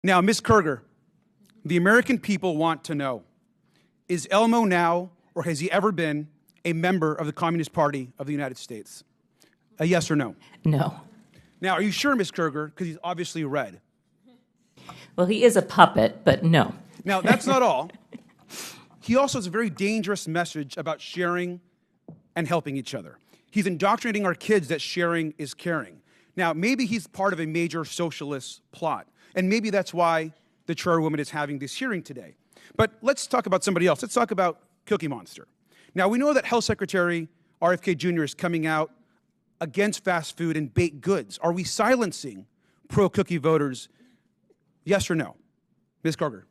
Now, Ms. Kerger, the American people want to know, is Elmo now, or has he ever been, a member of the Communist Party of the United States? A yes or no? No. Now, are you sure, Ms. Kerger? Because he's obviously red. Well, he is a puppet, but no. Now, that's not all. He also has a very dangerous message about sharing and helping each other. He's indoctrinating our kids that sharing is caring. Now, maybe he's part of a major socialist plot, and maybe that's why the Chairwoman is having this hearing today. But let's talk about somebody else. Let's talk about Cookie Monster. Now, we know that Health Secretary RFK Jr. is coming out against fast food and baked goods. Are we silencing pro-cookie voters? Yes or no? Ms. Kerger?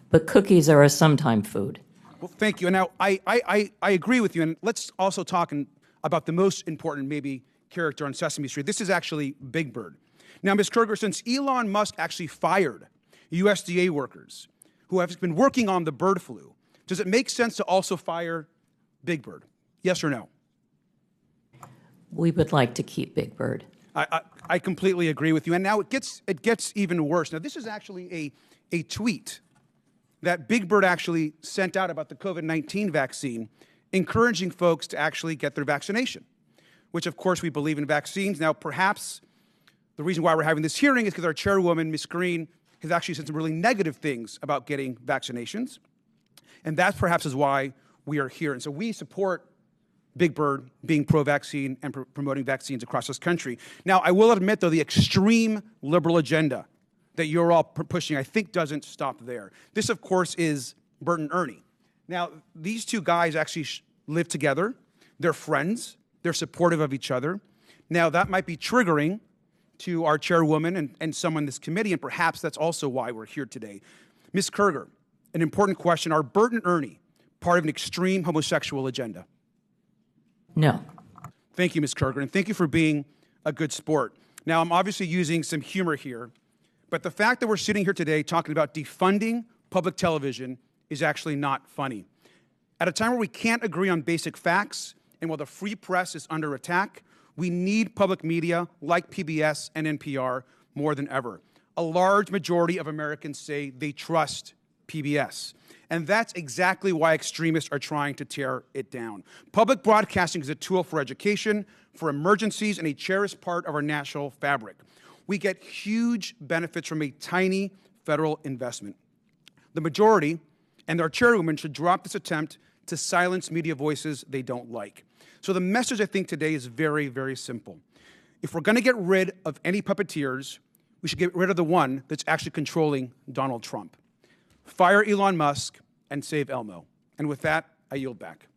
But cookies are a sometime food. Well, thank you. And now, I agree with you. And let's also talk about the most important, maybe, character on Sesame Street. This is actually Big Bird. Now, Ms. Kerger, since Elon Musk actually fired USDA workers who have been working on the bird flu, does it make sense to also fire Big Bird? Yes or no? We would like to keep Big Bird. I completely agree with you. And now it gets even worse. Now, this is actually a tweet that Big Bird actually sent out about the COVID-19 vaccine, encouraging folks to actually get their vaccination, which, of course, we believe in vaccines. Now, perhaps the reason why we're having this hearing is because our chairwoman, Ms. Greene, has actually said some really negative things about getting vaccinations. And that perhaps is why we are here. And so we support Big Bird being pro-vaccine and promoting vaccines across this country. Now, I will admit, though, the extreme liberal agenda that you're all pushing, I think, doesn't stop there. This, of course, is Bert and Ernie. Now, these two guys actually live together. They're friends. They're supportive of each other. Now, that might be triggering to our chairwoman and someone in this committee, and perhaps that's also why we're here today. Ms. Kerger, an important question. Are Bert and Ernie part of an extreme homosexual agenda? No. Thank you, Ms. Kerger, and thank you for being a good sport. Now, I'm obviously using some humor here, but the fact that we're sitting here today talking about defunding public television is actually not funny. At a time where we can't agree on basic facts, and while the free press is under attack, we need public media like PBS and NPR more than ever. A large majority of Americans say they trust PBS. And that's exactly why extremists are trying to tear it down. Public broadcasting is a tool for education, for emergencies, and a cherished part of our national fabric. We get huge benefits from a tiny federal investment. The majority and our chairwoman should drop this attempt to silence media voices they don't like. So the message, I think, today is very, very simple. If we're going to get rid of any puppeteers, we should get rid of the one that's actually controlling Donald Trump. Fire Elon Musk and save Elmo. And with that, I yield back.